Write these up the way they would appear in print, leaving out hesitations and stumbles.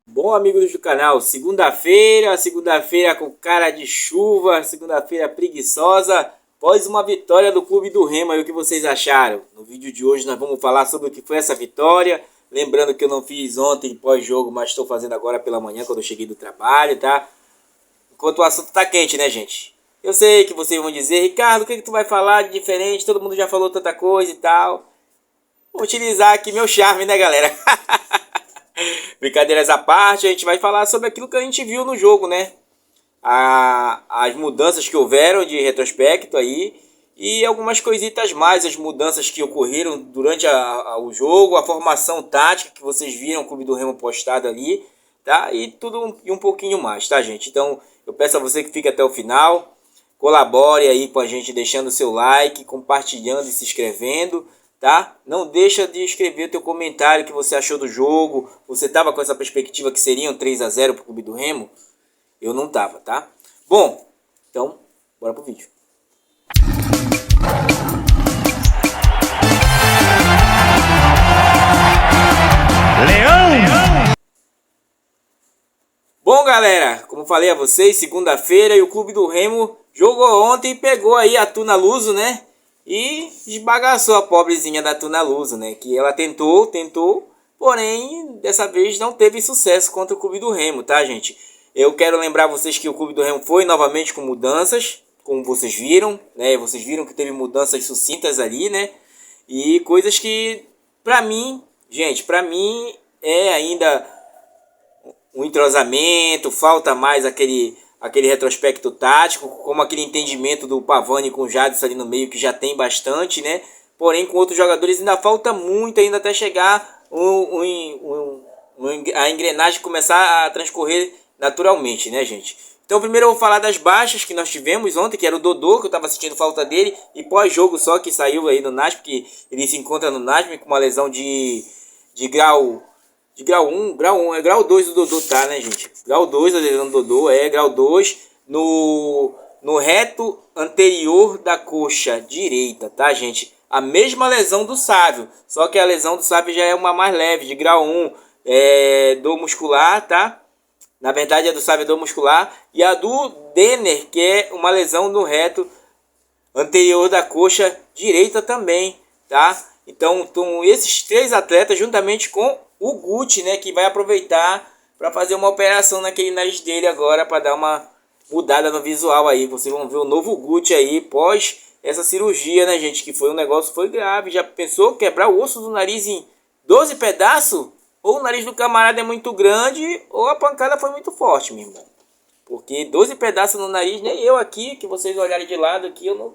Bom, amigos do canal, segunda-feira com cara de chuva, segunda-feira preguiçosa, após uma vitória do Clube do Remo, aí o que vocês acharam? No vídeo de hoje nós vamos falar sobre o que foi essa vitória, lembrando que eu não fiz ontem pós-jogo, mas estou fazendo agora pela manhã quando eu cheguei do trabalho, tá? Enquanto o assunto tá quente, né, gente? Eu sei que vocês vão dizer, Ricardo, o que tu vai falar de diferente? Todo mundo já falou tanta coisa e tal. Vou utilizar aqui meu charme, né, galera? Brincadeiras à parte, a gente vai falar sobre aquilo que a gente viu no jogo, né? As mudanças que houveram de retrospecto aí e algumas coisitas mais, as mudanças que ocorreram durante o jogo, a formação tática que vocês viram o Clube do Remo postado ali, tá? E tudo e um pouquinho mais, tá, gente? Então eu peço a você que fique até o final, colabore aí com a gente deixando o seu like, compartilhando e se inscrevendo, tá? Não deixa de escrever o teu comentário que você achou do jogo. Você tava com essa perspectiva que seria um 3-0 pro Clube do Remo? Eu não tava, tá? Bom, então, bora pro vídeo. Leão! Bom, galera, como falei a vocês, segunda-feira e o Clube do Remo jogou ontem e pegou aí a Tuna Luso, né? E esbagaçou a pobrezinha da Tuna Luso, né? Que ela tentou, porém dessa vez não teve sucesso contra o Clube do Remo, tá, gente? Eu quero lembrar vocês que o Clube do Remo foi novamente com mudanças, como vocês viram, né? Vocês viram que teve mudanças sucintas ali, né? E coisas que, pra mim, gente, pra mim é ainda um entrosamento, falta mais aquele retrospecto tático, como aquele entendimento do Pavani com o Jadson ali no meio, que já tem bastante, né? Porém, com outros jogadores ainda falta muito, ainda até chegar a engrenagem começar a transcorrer naturalmente, né, gente? Então, primeiro eu vou falar das baixas que nós tivemos ontem, que era o Dodô, que eu estava sentindo falta dele, e pós-jogo só que saiu aí no NASP, que ele se encontra no NASP com uma lesão de grau é grau 2 do Dodô, tá, né, gente? Grau 2 a lesão do Dodô, grau 2 no reto anterior da coxa direita, tá, gente? A mesma lesão do Sávio, só que a lesão do Sávio já é uma mais leve, de grau 1, do muscular, tá? Na verdade, a do Sávio é do muscular, e a do Denner, que é uma lesão no reto anterior da coxa direita também, tá? Então, esses três atletas juntamente com o Guti, né, que vai aproveitar para fazer uma operação naquele nariz dele agora para dar uma mudada no visual aí. Vocês vão ver o novo Guti aí pós essa cirurgia, né, gente, que foi um negócio foi grave. Já pensou quebrar o osso do nariz em 12 pedaços? Ou o nariz do camarada é muito grande ou a pancada foi muito forte, meu irmão. Porque 12 pedaços no nariz, nem eu aqui, que vocês olharem de lado aqui, eu não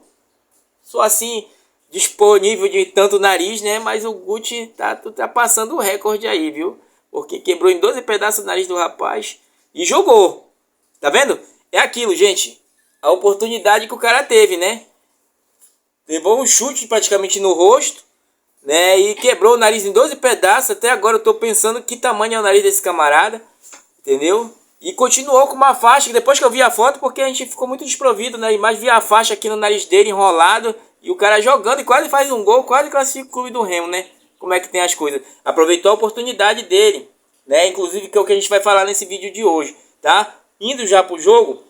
sou assim disponível de tanto nariz, né? Mas o Gucci tá passando o recorde aí, viu? Porque quebrou em 12 pedaços o nariz do rapaz e jogou. Tá vendo? É aquilo, gente. A oportunidade que o cara teve, né? Levou um chute praticamente no rosto, né? E quebrou o nariz em 12 pedaços. Até agora eu tô pensando que tamanho é o nariz desse camarada. Entendeu? E continuou com uma faixa, depois que eu vi a foto, porque a gente ficou muito desprovido na imagem, vi a faixa aqui no nariz dele enrolado, e o cara jogando e quase faz um gol, quase classifica o Clube do Remo, né? Como é que tem as coisas. Aproveitou a oportunidade dele, né? Inclusive que é o que a gente vai falar nesse vídeo de hoje, tá? Indo já pro jogo,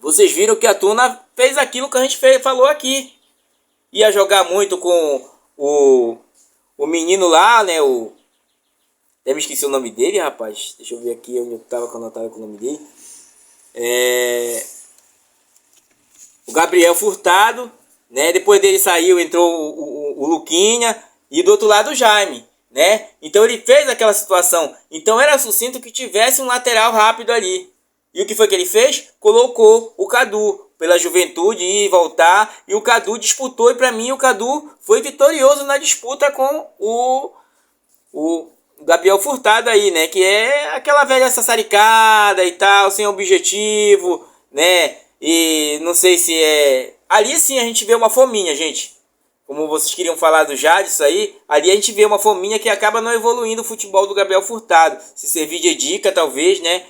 vocês viram que a Tuna fez aquilo que a gente falou aqui. Ia jogar muito com o menino lá, né? Até me esqueci o nome dele, rapaz. Deixa eu ver aqui onde eu tava quando eu tava com o nome dele. O Gabriel Furtado, né? Depois dele saiu, entrou o Luquinha. E do outro lado o Jaime, né? Então ele fez aquela situação. Então era sucinto que tivesse um lateral rápido ali. E o que foi que ele fez? Colocou o Cadu pela juventude, ir e voltar. E o Cadu disputou. E pra mim o Cadu foi vitorioso na disputa com o Gabriel Furtado aí, né? Que é aquela velha sassaricada e tal, sem objetivo, né? E não sei se é... Ali sim a gente vê uma fominha, gente. Como vocês queriam falar do Jadson aí, ali a gente vê uma fominha que acaba não evoluindo o futebol do Gabriel Furtado. Se servir de dica, talvez, né?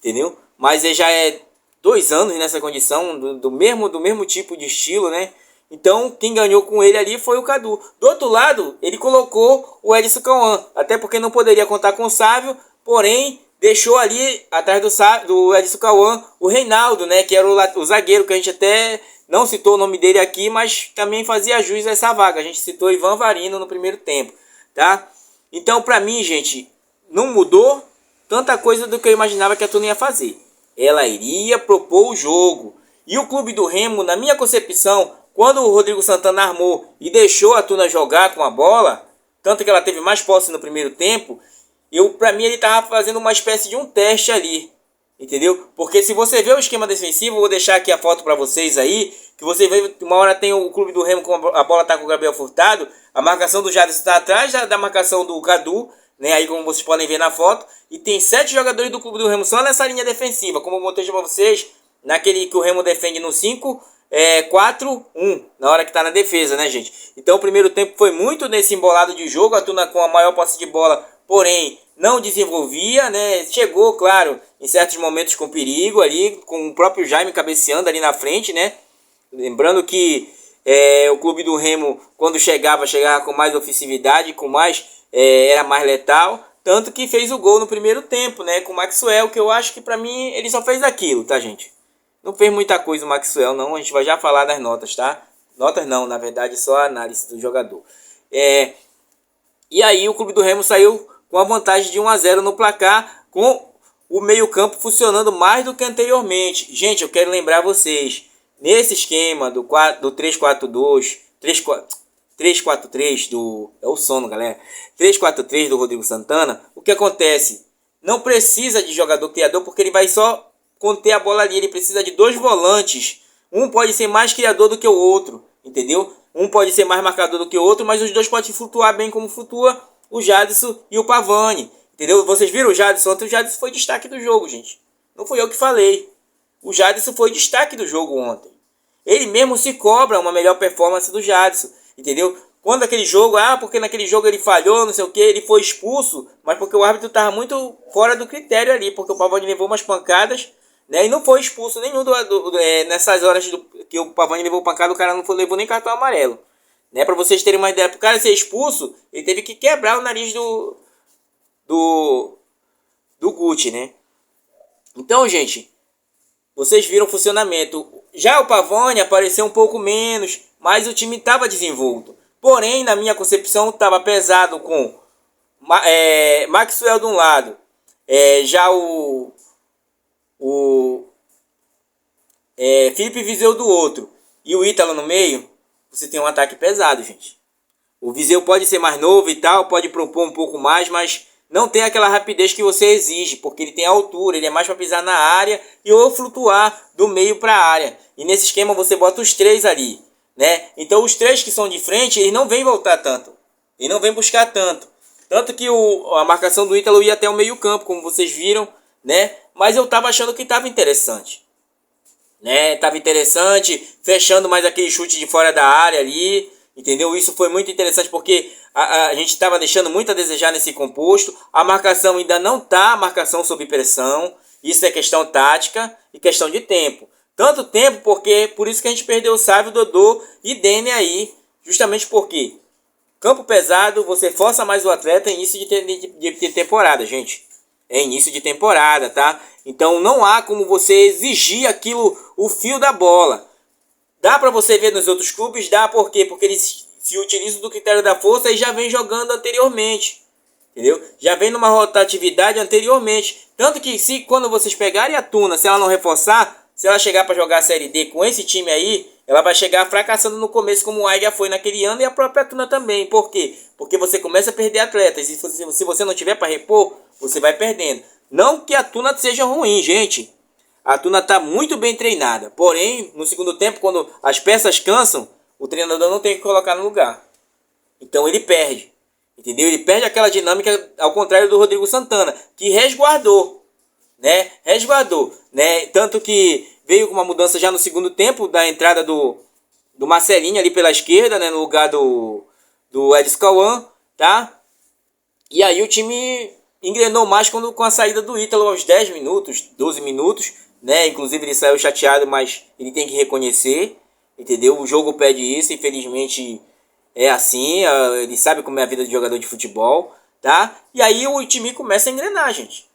Entendeu? Mas ele já é 2 anos nessa condição, do mesmo tipo de estilo, né? Então, quem ganhou com ele ali foi o Cadu. Do outro lado, ele colocou o Edson Cauã. Até porque não poderia contar com o Sávio. Porém, deixou ali, atrás do Edson Cauã, o Reinaldo, né? Que era o zagueiro, que a gente até não citou o nome dele aqui, mas também fazia jus a essa vaga. A gente citou Ivan Varino no primeiro tempo, tá? Então, pra mim, gente, não mudou tanta coisa do que eu imaginava que a Tuna ia fazer. Ela iria propor o jogo. E o clube do Remo, na minha concepção, quando o Rodrigo Santana armou e deixou a Tuna jogar com a bola, tanto que ela teve mais posse no primeiro tempo, pra mim ele estava fazendo uma espécie de um teste ali, entendeu? Porque se você vê o esquema defensivo, vou deixar aqui a foto para vocês aí, que você vê, uma hora tem o clube do Remo, com a bola tá com o Gabriel Furtado, a marcação do Jadson está atrás da marcação do Cadu, né? Aí como vocês podem ver na foto, e tem 7 jogadores do clube do Remo só nessa linha defensiva, como eu mostrei para vocês, naquele que o Remo defende no 5-4-1, na hora que tá na defesa, né, gente? Então o primeiro tempo foi muito nesse embolado de jogo, a Tuna com a maior posse de bola, porém não desenvolvia, né? Chegou, claro, em certos momentos com perigo ali, com o próprio Jaime cabeceando ali na frente, né? Lembrando que o clube do Remo, quando chegava com mais ofensividade, era mais letal, tanto que fez o gol no primeiro tempo, né? Com o Maxwell, que eu acho que pra mim ele só fez aquilo, tá, gente? Não fez muita coisa o Maxwell, não. A gente vai já falar das notas, tá? Notas não, na verdade, só a análise do jogador. E aí o clube do Remo saiu com a vantagem de 1-0 no placar, com o meio-campo funcionando mais do que anteriormente. Gente, eu quero lembrar vocês, nesse esquema do 3-4-2, 3-4-3 é o sono, galera. 3-4-3 do Rodrigo Santana, o que acontece? Não precisa de jogador criador, porque ele vai só conter a bola ali. Ele precisa de 2 volantes. Um pode ser mais criador do que o outro, entendeu? Um pode ser mais marcador do que o outro, mas os dois podem flutuar bem como flutua o Jadson e o Pavani, entendeu? Vocês viram o Jadson ontem? O Jadson foi destaque do jogo, gente. Não fui eu que falei. O Jadson foi destaque do jogo ontem. Ele mesmo se cobra uma melhor performance do Jadson, entendeu? Quando aquele jogo, porque naquele jogo ele falhou, não sei o que, ele foi expulso, mas porque o árbitro estava muito fora do critério ali, porque o Pavani levou umas pancadas, né, e não foi expulso nenhum nessas horas que o Pavani levou pancada, o cara não levou nem cartão amarelo. Né, para vocês terem uma ideia, para o cara ser expulso, ele teve que quebrar o nariz do Guti, né? Então, gente, vocês viram o funcionamento. Já o Pavani apareceu um pouco menos, mas o time estava desenvolto. Porém, na minha concepção, estava pesado com Maxwell de um lado, já o Felipe Viseu do outro e o Ítalo no meio. Você tem um ataque pesado, gente. O Viseu pode ser mais novo e tal, pode propor um pouco mais, mas não tem aquela rapidez que você exige, porque ele tem altura, ele é mais para pisar na área e ou flutuar do meio para a área. E nesse esquema você bota os 3 ali, né? Então os 3 que são de frente, eles não vêm voltar tanto. Ele não vem buscar tanto. Tanto que a marcação do Ítalo ia até o meio campo, como vocês viram, né? Mas eu tava achando que estava interessante. Né? Tava interessante, fechando mais aquele chute de fora da área ali, entendeu? Isso foi muito interessante porque a gente estava deixando muito a desejar nesse composto. A marcação ainda não tá, marcação sob pressão. Isso é questão tática e questão de tempo. Tanto tempo porque por isso que a gente perdeu o Sávio, Dodô e Dene aí, justamente porque campo pesado, você força mais o atleta em início de temporada, gente. É início de temporada, tá? Então não há como você exigir aquilo, o fio da bola. Dá para você ver nos outros clubes? Dá, por quê? Porque eles se utilizam do critério da força e já vem jogando anteriormente. Entendeu? Já vem numa rotatividade anteriormente. Tanto que quando vocês pegarem a Tuna, se ela não reforçar, se ela chegar para jogar a Série D com esse time aí, ela vai chegar fracassando no começo, como o Águia foi naquele ano, e a própria Tuna também. Por quê? Porque você começa a perder atletas. E se você não tiver para repor, você vai perdendo. Não que a Tuna seja ruim, gente. A Tuna está muito bem treinada. Porém, no segundo tempo, quando as peças cansam, o treinador não tem que colocar no lugar. Então ele perde. Entendeu? Ele perde aquela dinâmica, ao contrário do Rodrigo Santana, que resguardou. Né? Resguardou. Né? Tanto que veio com uma mudança já no segundo tempo, da entrada do Marcelinho ali pela esquerda, né? No lugar do Edson Cauã, tá? E aí o time engrenou mais com a saída do Ítalo aos 10 minutos, 12 minutos, né? Inclusive ele saiu chateado, mas ele tem que reconhecer, entendeu? O jogo pede isso, infelizmente é assim, ele sabe como é a vida de jogador de futebol, tá? E aí o time começa a engrenar, gente.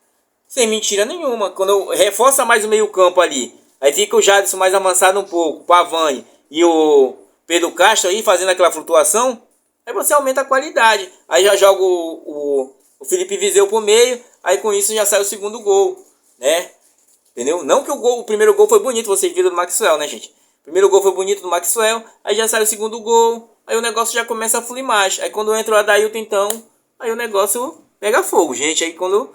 Sem mentira nenhuma. Quando eu reforça mais o meio campo ali, aí fica o Jadson mais avançado um pouco, o Pavani e o Pedro Castro aí fazendo aquela flutuação, aí você aumenta a qualidade. Aí já joga o Felipe Viseu pro meio, aí com isso já sai o segundo gol, né? Entendeu? Não que o primeiro gol foi bonito, vocês viram do Maxwell, né, gente? O primeiro gol foi bonito do Maxwell, aí já sai o segundo gol, aí o negócio já começa a fluir mais. Aí quando entra o Adailton, então, aí o negócio pega fogo, gente. Aí quando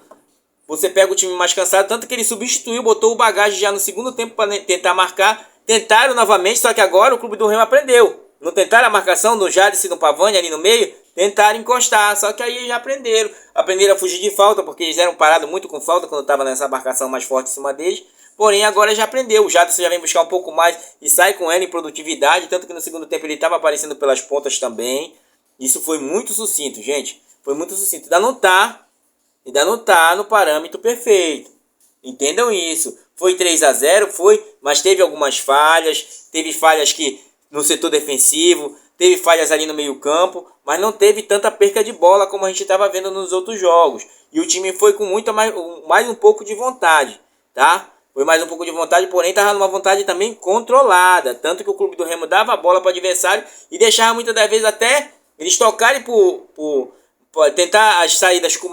você pega o time mais cansado, tanto que ele substituiu, botou o Bagagem já no segundo tempo para tentar marcar. Tentaram novamente, só que agora o Clube do Remo aprendeu. Não tentaram a marcação do Jadson e do Pavani ali no meio, tentaram encostar, só que aí já aprenderam. Aprenderam a fugir de falta, porque eles eram parados muito com falta quando estava nessa marcação mais forte em cima deles. Porém, agora já aprendeu. O Jadson já vem buscar um pouco mais e sai com ela em produtividade. Tanto que no segundo tempo ele estava aparecendo pelas pontas também. Isso foi muito sucinto, gente. Foi muito sucinto. Ainda não tá no parâmetro perfeito. Entendam isso. Foi 3-0, foi, mas teve algumas falhas. Teve falhas que no setor defensivo, teve falhas ali no meio-campo, mas não teve tanta perca de bola como a gente estava vendo nos outros jogos. E o time foi com muito mais um pouco de vontade, tá? Foi mais um pouco de vontade, porém estava numa vontade também controlada. Tanto que o Clube do Remo dava a bola para o adversário e deixava muitas das vezes até eles tocarem por tentar as saídas com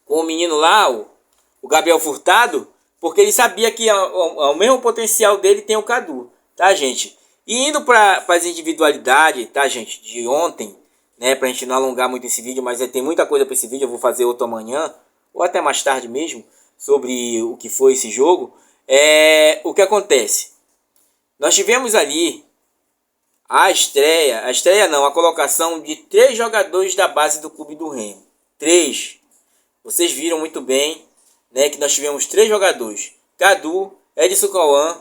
o menino lá, o Gabriel Furtado, porque ele sabia que ao mesmo potencial dele tem o Cadu, tá, gente? E indo para as individualidades, tá, gente, de ontem, né, pra gente não alongar muito esse vídeo, mas tem muita coisa para esse vídeo, eu vou fazer outro amanhã, ou até mais tarde mesmo, sobre o que foi esse jogo. O que acontece? Nós tivemos ali a colocação de 3 jogadores da base do Clube do Remo. 3. Vocês viram muito bem, né, que nós tivemos 3 jogadores. Cadu, Edson Cauã,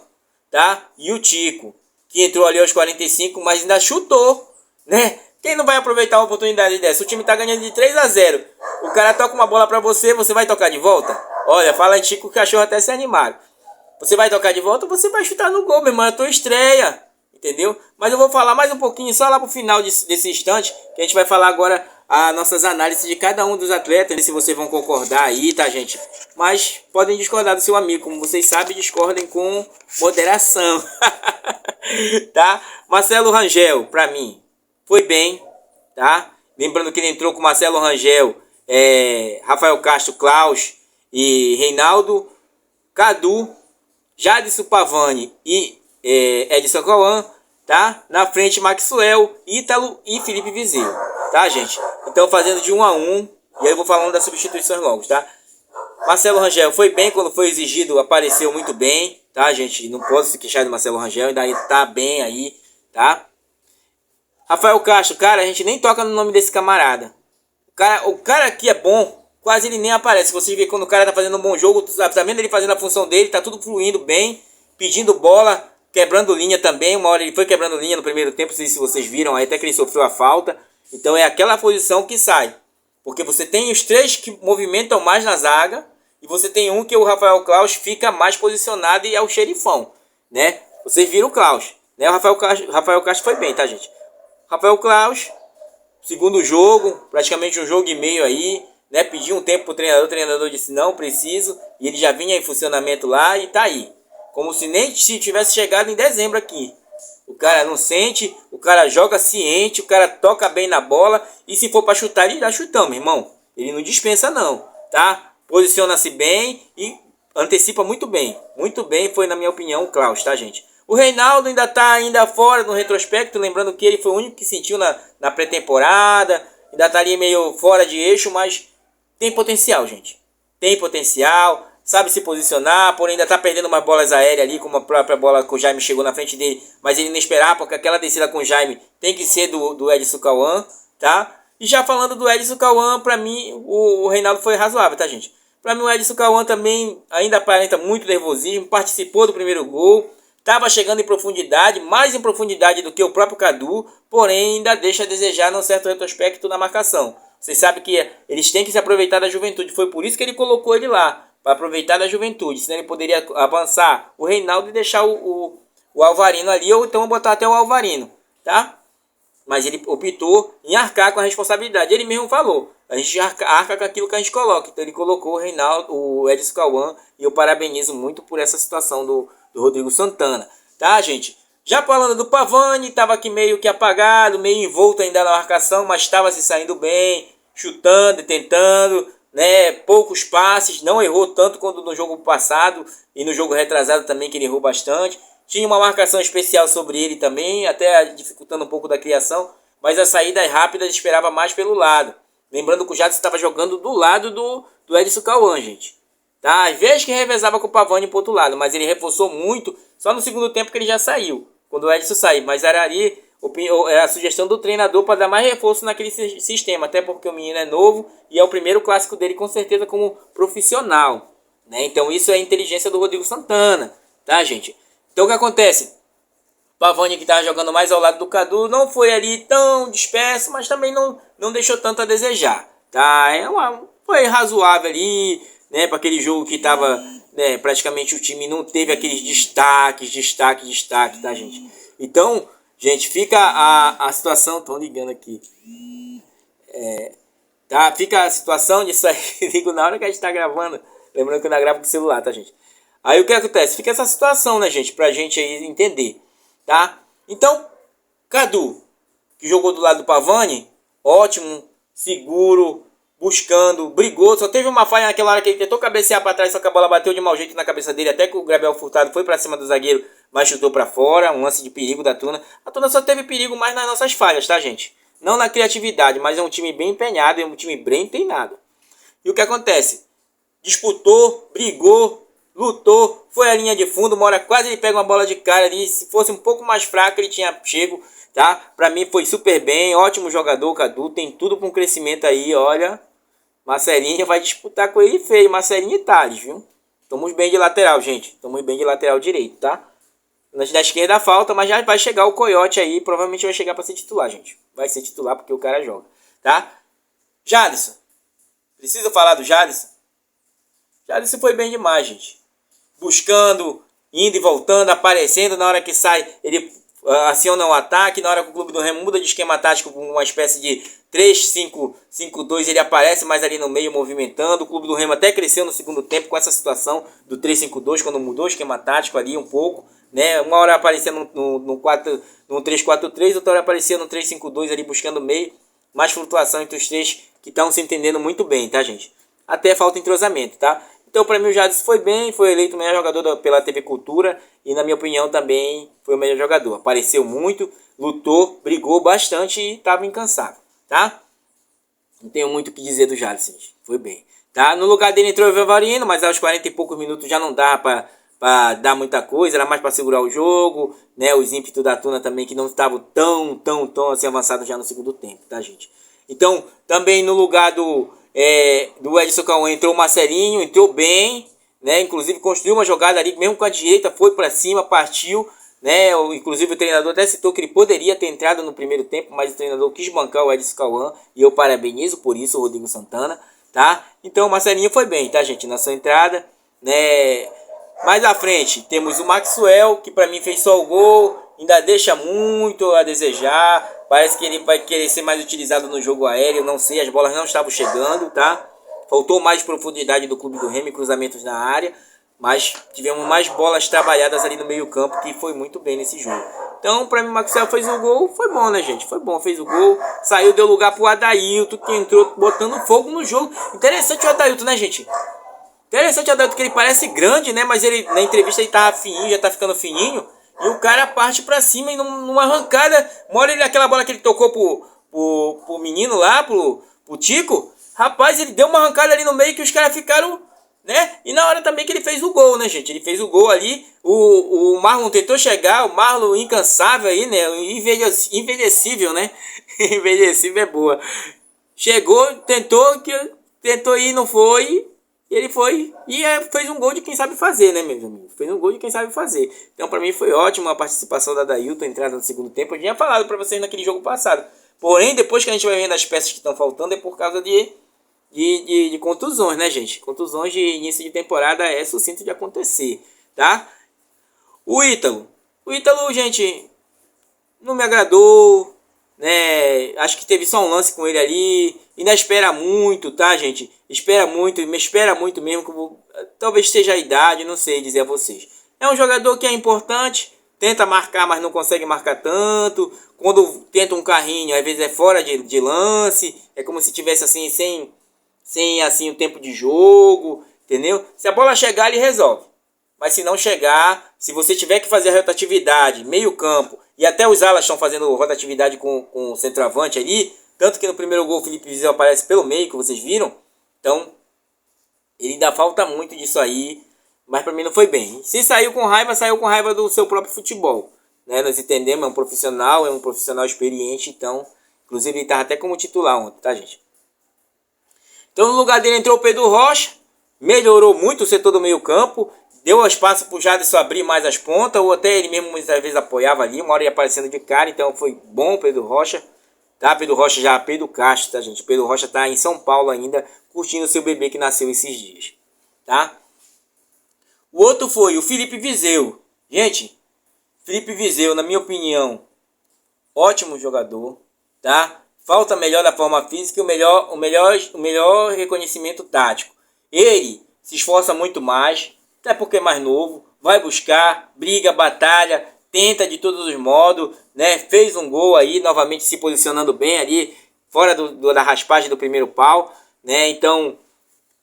tá? E o Tico, que entrou ali aos 45, mas ainda chutou, né? Quem não vai aproveitar uma oportunidade dessa? O time tá ganhando de 3-0. O cara toca uma bola pra você, você vai tocar de volta? Olha, fala em Tico, o cachorro até se animaram. Você vai tocar de volta ou você vai chutar no gol, meu irmão? É a tua estreia, entendeu? Mas eu vou falar mais um pouquinho, só lá pro final desse instante, que a gente vai falar agora as nossas análises de cada um dos atletas, se vocês vão concordar aí, tá, gente? Mas podem discordar do seu amigo, como vocês sabem, discordem com moderação. Tá? Marcelo Rangel, pra mim, foi bem, tá? Lembrando que ele entrou com Marcelo Rangel, Rafael Castro, Klaus e Reinaldo, Cadu, Jadson Pavani e Edson Cauã, tá? Na frente, Maxwell, Ítalo e Felipe Viseu, tá, gente? Então, fazendo de 1 a 1, e aí eu vou falando das substituições logo, tá? Marcelo Rangel foi bem quando foi exigido, apareceu muito bem, tá, gente? Não posso se queixar do Marcelo Rangel, ainda tá bem aí, tá? Rafael Castro, cara, a gente nem toca no nome desse camarada. O cara aqui é bom, quase ele nem aparece. Você vê quando o cara tá fazendo um bom jogo, tá vendo ele fazendo a função dele, tá tudo fluindo bem, pedindo bola, quebrando linha também. Uma hora ele foi quebrando linha no primeiro tempo, não sei se vocês viram, aí até que ele sofreu a falta. Então é aquela posição que sai. Porque você tem os 3 que movimentam mais na zaga, e você tem um que o Rafael Klaus fica mais posicionado e é o xerifão, né? Vocês viram o Klaus, né? O Rafael Castro foi bem, tá, gente? Rafael Klaus, segundo jogo, praticamente um jogo e meio aí, né? Pediu um tempo pro treinador, o treinador disse não, preciso, e ele já vinha em funcionamento lá e tá aí. Como se nem se tivesse chegado em dezembro aqui. O cara não sente, o cara joga ciente, o cara toca bem na bola, e se for pra chutar, ele dá chutão, meu irmão. Ele não dispensa não, tá? Posiciona-se bem e antecipa muito bem. Muito bem foi, na minha opinião, o Klaus, tá, gente? O Reinaldo ainda tá fora no retrospecto, lembrando que ele foi o único que sentiu na pré-temporada, ainda tá ali meio fora de eixo, mas tem potencial, gente. Tem potencial, sabe se posicionar, porém ainda tá perdendo umas bolas aéreas ali, como a própria bola que o Jaime chegou na frente dele, mas ele não esperava, porque aquela descida com o Jaime tem que ser do Edson Cauã, tá? E já falando do Edson Cauã, pra mim, o Reinaldo foi razoável, tá, gente? Pra mim, o Edson Cauã também ainda aparenta muito nervosismo, participou do primeiro gol, estava chegando em profundidade, mais em profundidade do que o próprio Cadu, porém ainda deixa a desejar num certo retrospecto na marcação. Vocês sabem que eles têm que se aproveitar da juventude, foi por isso que ele colocou ele lá, para aproveitar da juventude, senão ele poderia avançar o Reinaldo e deixar o Alvarino ali, ou então botar até o Alvarino, tá? mas ele optou em arcar com a responsabilidade. Ele mesmo falou, a gente arca com aquilo que a gente coloca. Então ele colocou o Reinaldo, o Edson Cauã, e eu parabenizo muito por essa situação do Rodrigo Santana. Tá, gente? Já falando do Pavani, estava aqui meio que apagado, meio envolto ainda na marcação, mas estava se saindo bem, chutando e tentando, né? Poucos passes, não errou tanto quanto no jogo passado e no jogo retrasado também, que ele errou bastante. Tinha uma marcação especial sobre ele também, até dificultando um pouco da criação, mas as saídas rápidas esperava mais pelo lado. Lembrando que o Jadson estava jogando do lado do Edson Cauã, gente. Tá? Às vezes que revezava com o Pavani pro outro lado, mas ele reforçou muito só no segundo tempo que ele já saiu, quando o Edson saiu. Mas era ali a sugestão do treinador para dar mais reforço naquele sistema, até porque o menino é novo e é o primeiro clássico dele com certeza como profissional, né? Então isso é a inteligência do Rodrigo Santana, tá, gente? Então o que acontece? O Pavani, que estava jogando mais ao lado do Cadu, não foi ali tão disperso, mas também não deixou tanto a desejar, tá? Foi razoável ali, né, para aquele jogo que tava, né, praticamente o time não teve aqueles destaque, tá, gente? Então, gente, fica a situação, estão ligando aqui, tá? Fica a situação disso aí, digo na hora que a gente tá gravando, lembrando que eu ainda gravo com o celular, tá, gente? Aí o que acontece? Fica essa situação, né, gente, pra gente aí entender, tá? Então, Cadu, que jogou do lado do Pavani, ótimo, seguro, buscando, brigou, só teve uma falha naquela hora que ele tentou cabecear para trás, só que a bola bateu de mau jeito na cabeça dele, até que o Gabriel Furtado foi para cima do zagueiro, mas chutou para fora, um lance de perigo da Tuna. A Tuna só teve perigo mais nas nossas falhas, tá, gente? Não na criatividade, mas é um time bem empenhado, é um time bem treinado. E o que acontece? Disputou, brigou, lutou, foi à linha de fundo, uma hora quase ele pega uma bola de cara ali, se fosse um pouco mais fraco ele tinha chego, tá? Pra mim foi super bem, ótimo jogador, Cadu, tem tudo com crescimento aí, olha. Marcelinho vai disputar com ele feio, Marcelinho e Thales, viu? Estamos bem de lateral, gente. Estamos bem de lateral direito, tá? Na esquerda falta, mas já vai chegar o Coyote aí. Provavelmente vai chegar para ser titular, gente. Vai ser titular porque o cara joga, tá? Jadson. Preciso falar do Jadson? Jadson foi bem demais, gente. Buscando, indo e voltando, aparecendo. Na hora que sai, ele aciona o ataque. Na hora que o Clube do Remo muda de esquema tático com uma espécie de 3-5-5-2, ele aparece mais ali no meio movimentando. O Clube do Remo até cresceu no segundo tempo com essa situação do 3-5-2, quando mudou o esquema tático ali um pouco, né? Uma hora aparecia no 3-4-3, outra hora aparecia no 3-5-2 ali buscando meio. Mais flutuação entre os três que estão se entendendo muito bem, tá, gente? Até falta entrosamento, tá? Então, para mim, o Jadson foi bem, foi eleito o melhor jogador pela TV Cultura e, na minha opinião, também foi o melhor jogador. Apareceu muito, lutou, brigou bastante e estava incansável, tá? Não tenho muito o que dizer do Jadson, foi bem, tá? No lugar dele entrou o Evanvarino, mas aos 40 e poucos minutos já não dá para dar muita coisa, era mais para segurar o jogo, né? Os ímpetos da Tuna também que não estavam tão assim avançados já no segundo tempo, tá, gente? Então, também no lugar do Edson Cauã entrou o Marcelinho, entrou bem, né? Inclusive construiu uma jogada ali, mesmo com a direita, foi para cima, partiu, né? Inclusive o treinador até citou que ele poderia ter entrado no primeiro tempo, mas o treinador quis bancar o Edson Cauã e eu parabenizo por isso o Rodrigo Santana, tá? Então o Marcelinho foi bem, tá, gente? Na sua entrada, né? Mais à frente temos o Maxwell, que para mim fez só o gol, ainda deixa muito a desejar. Parece que ele vai querer ser mais utilizado no jogo aéreo, não sei, as bolas não estavam chegando, tá? Faltou mais profundidade do Clube do Remo e cruzamentos na área, mas tivemos mais bolas trabalhadas ali no meio campo, que foi muito bem nesse jogo. Então, para mim, o Maxwell fez o gol, foi bom, né, gente? Foi bom, fez o gol, saiu, deu lugar pro Adailton, que entrou botando fogo no jogo. Interessante o Adailton, né, gente? Interessante o Adailton, que ele parece grande, né? Mas ele na entrevista ele tava fininho, já tá ficando fininho. E o cara parte pra cima e numa arrancada. Mora ele aquela bola que ele tocou pro menino lá, pro Tico. Rapaz, ele deu uma arrancada ali no meio que os caras ficaram, né? E na hora também que ele fez o gol, né, gente? Ele fez o gol ali. O Marlon tentou chegar, o Marlon incansável aí, né? Envelhecível, né? Envelhecível é boa. Chegou, tentou ir, não foi. E ele foi e fez um gol de quem sabe fazer, né, meus amigos? Fez um gol de quem sabe fazer. Então, para mim, foi ótima a participação da Adailton, entrada no segundo tempo. Eu tinha falado para vocês naquele jogo passado. Porém, depois que a gente vai vendo as peças que estão faltando, é por causa de contusões, né, gente? Contusões de início de temporada é sucinto de acontecer, tá? O Ítalo, gente, não me agradou, né? Acho que teve só um lance com ele ali. Ainda espera muito, tá, gente? Espera muito mesmo. Talvez esteja a idade, não sei dizer a vocês. É um jogador que é importante, tenta marcar, mas não consegue marcar tanto. Quando tenta um carrinho, às vezes é fora de lance. É como se tivesse assim, sem assim o tempo de jogo, entendeu? Se a bola chegar, ele resolve. Mas se não chegar, se você tiver que fazer a rotatividade, meio campo, e até os alas estão fazendo rotatividade com o centroavante ali, tanto que no primeiro gol o Felipe Viseu aparece pelo meio, que vocês viram. Então, ele ainda falta muito disso aí, mas para mim não foi bem. Se saiu com raiva do seu próprio futebol. Né? Nós entendemos, é um profissional experiente, então, inclusive ele estava até como titular ontem, tá, gente? Então no lugar dele entrou o Pedro Rocha, melhorou muito o setor do meio campo, deu espaço para o Jadson abrir mais as pontas, ou até ele mesmo muitas vezes apoiava ali, uma hora ia aparecendo de cara, então foi bom o Pedro Rocha. Tá, Pedro Rocha já, Pedro Castro, tá, gente? Pedro Rocha tá em São Paulo ainda, curtindo seu bebê que nasceu esses dias, tá? O outro foi o Felipe Viseu. Gente, Felipe Viseu, na minha opinião, ótimo jogador, tá? Falta melhor da forma física e o melhor reconhecimento tático. Ele se esforça muito mais, até porque é mais novo, vai buscar, briga, batalha, tenta de todos os modos, né? Fez um gol aí, novamente se posicionando bem ali, fora da raspagem do primeiro pau, né? Então,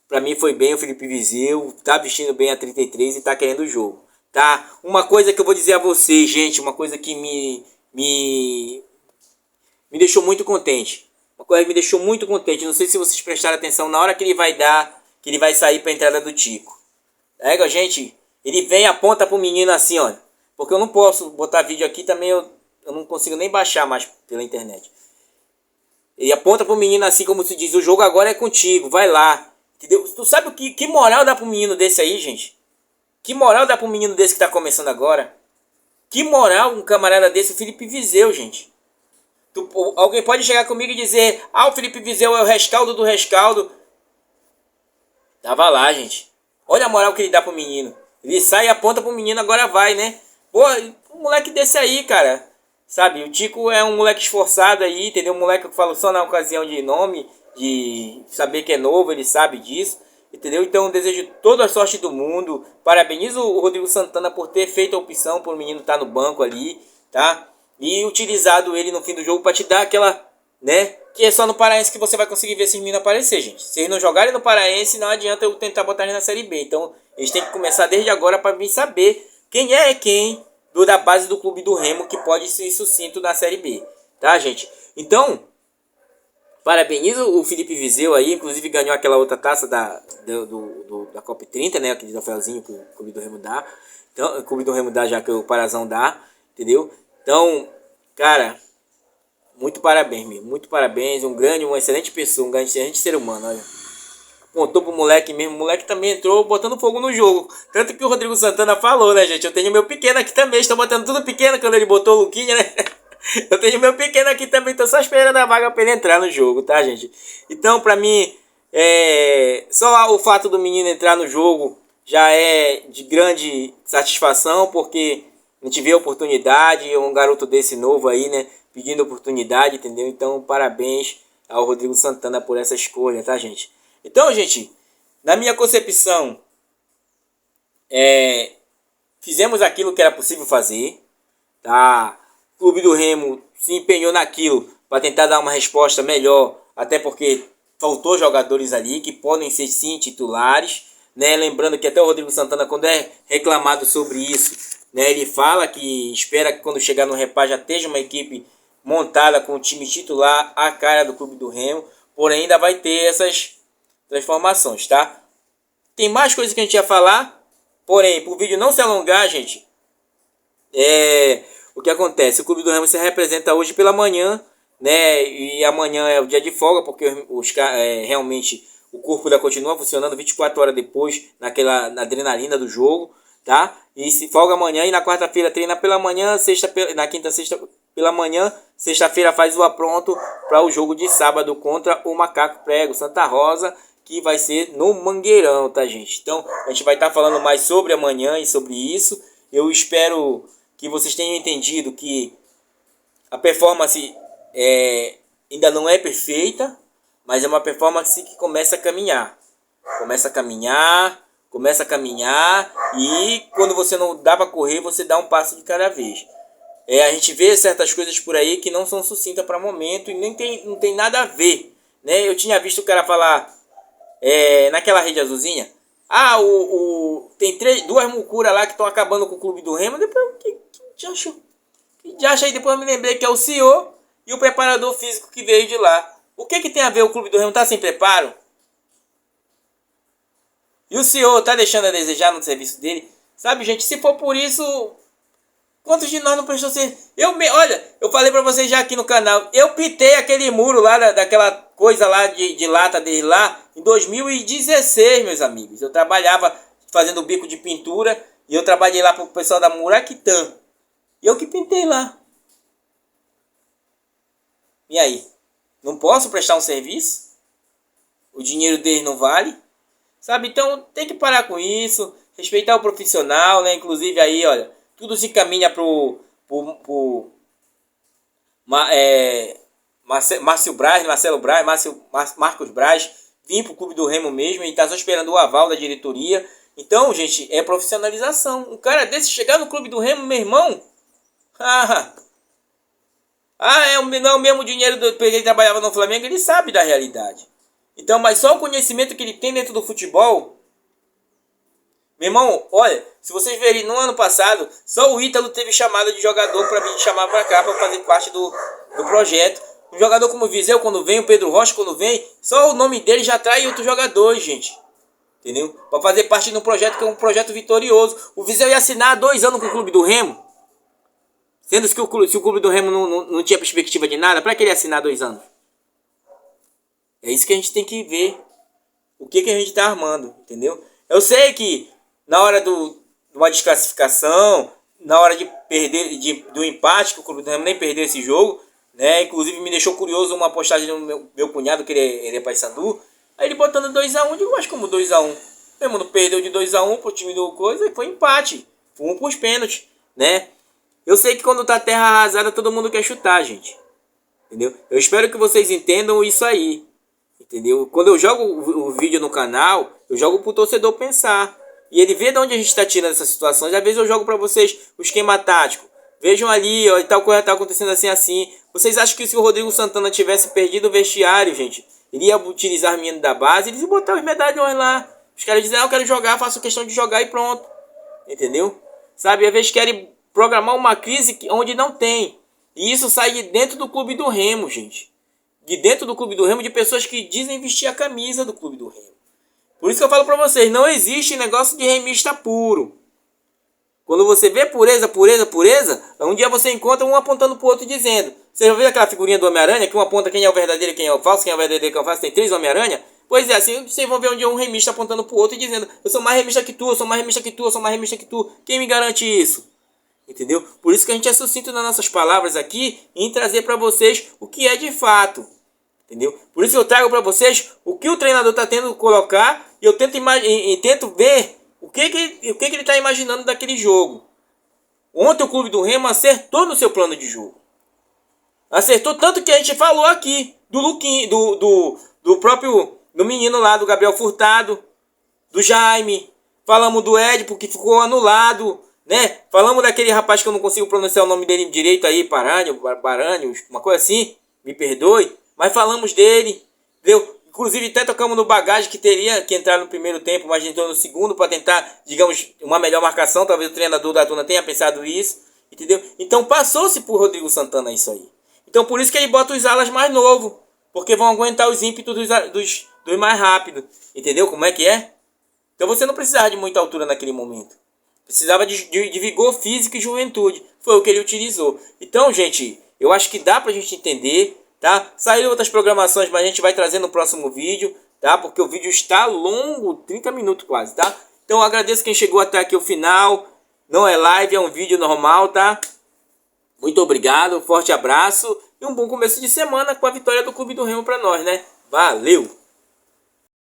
para mim foi bem o Felipe Viseu, tá vestindo bem a 33 e tá querendo o jogo, tá? Uma coisa que eu vou dizer a vocês, gente, uma coisa que me deixou muito contente. Uma coisa que me deixou muito contente, não sei se vocês prestaram atenção na hora que ele vai sair para a entrada do Tico. Gente, ele vem e aponta pro menino assim, ó. Porque eu não posso botar vídeo aqui também, eu não consigo nem baixar mais pela internet. Ele aponta pro menino assim, como se diz, o jogo agora é contigo, vai lá. Entendeu? Tu sabe que moral dá pro menino desse aí, gente? Que moral dá pro menino desse que tá começando agora? Que moral um camarada desse, o Felipe Viseu, gente? Alguém pode chegar comigo e dizer, o Felipe Viseu é o rescaldo do rescaldo. Tava lá, gente. Olha a moral que ele dá pro menino. Ele sai e aponta pro menino, agora vai, né? Pô, um moleque desse aí, cara. Sabe, o Tico é um moleque esforçado aí, entendeu? Um moleque que eu falo só na ocasião de nome, de saber que é novo, ele sabe disso, entendeu? Então eu desejo toda a sorte do mundo. Parabenizo o Rodrigo Santana por ter feito a opção por o menino estar no banco ali, tá? E utilizado ele no fim do jogo para te dar aquela, né? Que é só no Paraense que você vai conseguir ver esses meninos aparecer, gente. Se eles não jogarem no Paraense, não adianta eu tentar botar eles na Série B. Então eles têm que começar desde agora para vir saber quem é quem da base do clube do Remo que pode ser sucinto na Série B, tá, gente? Então, parabenizo o Felipe Viseu aí, inclusive ganhou aquela outra taça da Copa 30, né? Aquele troféuzinho que o clube do Remo dá. Então, o clube do Remo dá já que o Parazão dá, entendeu? Então, cara, muito parabéns, meu. Muito parabéns. Uma excelente pessoa, um excelente ser humano, olha. Contou pro moleque mesmo. O moleque também entrou botando fogo no jogo. Tanto que o Rodrigo Santana falou, né, gente? Eu tenho meu pequeno aqui também. Estou botando tudo pequeno quando ele botou o Luquinha, né? Eu tenho meu pequeno aqui também. Tô só esperando a vaga pra ele entrar no jogo, tá, gente? Então, pra mim, só o fato do menino entrar no jogo já é de grande satisfação, porque a gente vê a oportunidade. Um garoto desse novo aí, né? Pedindo oportunidade, entendeu? Então, parabéns ao Rodrigo Santana por essa escolha, tá, gente? Então, gente, na minha concepção, fizemos aquilo que era possível fazer, tá? O Clube do Remo se empenhou naquilo para tentar dar uma resposta melhor, até porque faltou jogadores ali que podem ser sim titulares, né? Lembrando que até o Rodrigo Santana, quando é reclamado sobre isso, né, ele fala que espera que quando chegar no Repá já esteja uma equipe montada com o time titular à cara do Clube do Remo, porém ainda vai ter essas transformações, tá? Tem mais coisas que a gente ia falar, porém, para o vídeo não se alongar, gente, o que acontece? O Clube do Remo se representa hoje pela manhã, né? E amanhã é o dia de folga, porque realmente o corpo ainda continua funcionando 24 horas depois, na adrenalina do jogo, tá? E se folga amanhã e na quarta-feira treina pela manhã, na quinta, sexta pela manhã, sexta-feira faz o apronto para o jogo de sábado contra o Macaco Prego Santa Rosa, que vai ser no Mangueirão, tá, gente? Então, a gente vai estar falando mais sobre amanhã e sobre isso. Eu espero que vocês tenham entendido que a performance ainda não é perfeita, mas é uma performance que começa a caminhar. Começa a caminhar, começa a caminhar, e quando você não dá para correr, você dá um passo de cada vez. A gente vê certas coisas por aí que não são sucintas para momento e não tem nada a ver, né? Eu tinha visto o cara falar naquela rede azulzinha, tem duas mucuras lá que estão acabando com o clube do Remo. Depois, que acha aí? Depois eu me lembrei que é o CEO e o preparador físico que veio de lá. O que tem a ver o clube do Remo tá sem preparo? E o CEO tá deixando a desejar no serviço dele? Sabe, gente, se for por isso, quantos de nós não prestou serviço? Olha, eu falei pra vocês já aqui no canal, eu pitei aquele muro lá, daquela coisa lá de lata dele lá, em 2016, meus amigos. Eu trabalhava fazendo bico de pintura, e eu trabalhei lá pro pessoal da Muraquitã. E eu que pintei lá. E aí? Não posso prestar um serviço? O dinheiro deles não vale? Sabe, então tem que parar com isso, respeitar o profissional, né? Inclusive aí, olha, tudo se caminha pro Marcos Braz vir pro clube do Remo mesmo e tá só esperando o aval da diretoria. Então, gente, é profissionalização. Um cara desse chegar no clube do Remo, meu irmão, não é o mesmo dinheiro que ele trabalhava no Flamengo, ele sabe da realidade. Então, mas só o conhecimento que ele tem dentro do futebol. Meu irmão, olha, se vocês verem no ano passado, só o Ítalo teve chamada de jogador para vir chamar para cá para fazer parte do projeto. Um jogador como o Viseu, quando vem, o Pedro Rocha, quando vem, só o nome dele já atrai outros jogadores, gente. Entendeu? Para fazer parte de um projeto que é um projeto vitorioso. O Viseu ia assinar 2 anos com o clube do Remo. Sendo que se o clube do Remo não tinha perspectiva de nada, para que ele ia assinar 2 anos? É isso que a gente tem que ver. O que a gente está armando, entendeu? Eu sei que na hora de uma desclassificação, na hora de perder, do empate, que o clube do Remo nem perdeu esse jogo, né? Inclusive me deixou curioso uma postagem do meu cunhado, que ele é Paysandu. Aí ele botando 2-1, digo, mas como 2-1? Meu irmão, perdeu de 2-1 pro time do coisa e foi empate. Foi 1 pros pênaltis, né? Eu sei que quando tá terra arrasada, todo mundo quer chutar, gente. Entendeu? Eu espero que vocês entendam isso aí. Entendeu? Quando eu jogo o vídeo no canal, eu jogo pro torcedor pensar. E ele vê de onde a gente está tirando essas situações. Às vezes eu jogo para vocês o esquema tático. Vejam ali, ó, tal coisa tá acontecendo assim. Vocês acham que se o Rodrigo Santana tivesse perdido o vestiário, gente, ele ia utilizar os meninos da base, eles iam botar os medalhões lá. Os caras dizem, eu quero jogar, faço questão de jogar e pronto. Entendeu? Sabe, às vezes querem programar uma crise onde não tem. E isso sai de dentro do clube do Remo, gente. De dentro do clube do Remo, de pessoas que dizem vestir a camisa do clube do Remo. Por isso que eu falo pra vocês, não existe negócio de remista puro. Quando você vê pureza, um dia você encontra um apontando pro outro dizendo. Você já viu aquela figurinha do Homem-Aranha, que um aponta quem é o verdadeiro e quem é o falso, quem é o verdadeiro e quem é o falso, tem 3 Homem-Aranha? Pois é, assim vocês vão ver um dia um remista apontando pro outro e dizendo, eu sou mais remista que tu, eu sou mais remista que tu, eu sou mais remista que tu. Quem me garante isso? Entendeu? Por isso que a gente é sucinto nas nossas palavras aqui em trazer para vocês o que é de fato. Entendeu? Por isso eu trago para vocês o que o treinador está tendo que colocar e eu tento ver o que ele está imaginando daquele jogo. Ontem o clube do Remo acertou no seu plano de jogo. Acertou tanto que a gente falou aqui do Luquinho, do menino lá, do Gabriel Furtado, do Jaime. Falamos do Ed porque ficou anulado, né? Falamos daquele rapaz que eu não consigo pronunciar o nome dele direito aí, Barânio, uma coisa assim, me perdoe. Mas falamos dele, entendeu? Inclusive até tocamos no Bagagem, que teria que entrar no primeiro tempo, mas entrou no segundo para tentar, digamos, uma melhor marcação. Talvez o treinador da Tuna tenha pensado isso, entendeu? Então passou-se por Rodrigo Santana isso aí. Então por isso que ele bota os alas mais novos, porque vão aguentar os ímpetos dos mais rápidos, entendeu como é que é? Então você não precisava de muita altura naquele momento. Precisava de vigor físico e juventude. Foi o que ele utilizou. Então, gente, eu acho que dá pra gente entender. Tá? Saíram outras programações, mas a gente vai trazer no próximo vídeo, tá? Porque o vídeo está longo, 30 minutos quase, tá? Então eu agradeço quem chegou até aqui o final. Não é live, é um vídeo normal, tá? Muito obrigado, um forte abraço e um bom começo de semana com a vitória do Clube do Remo para nós, né? Valeu!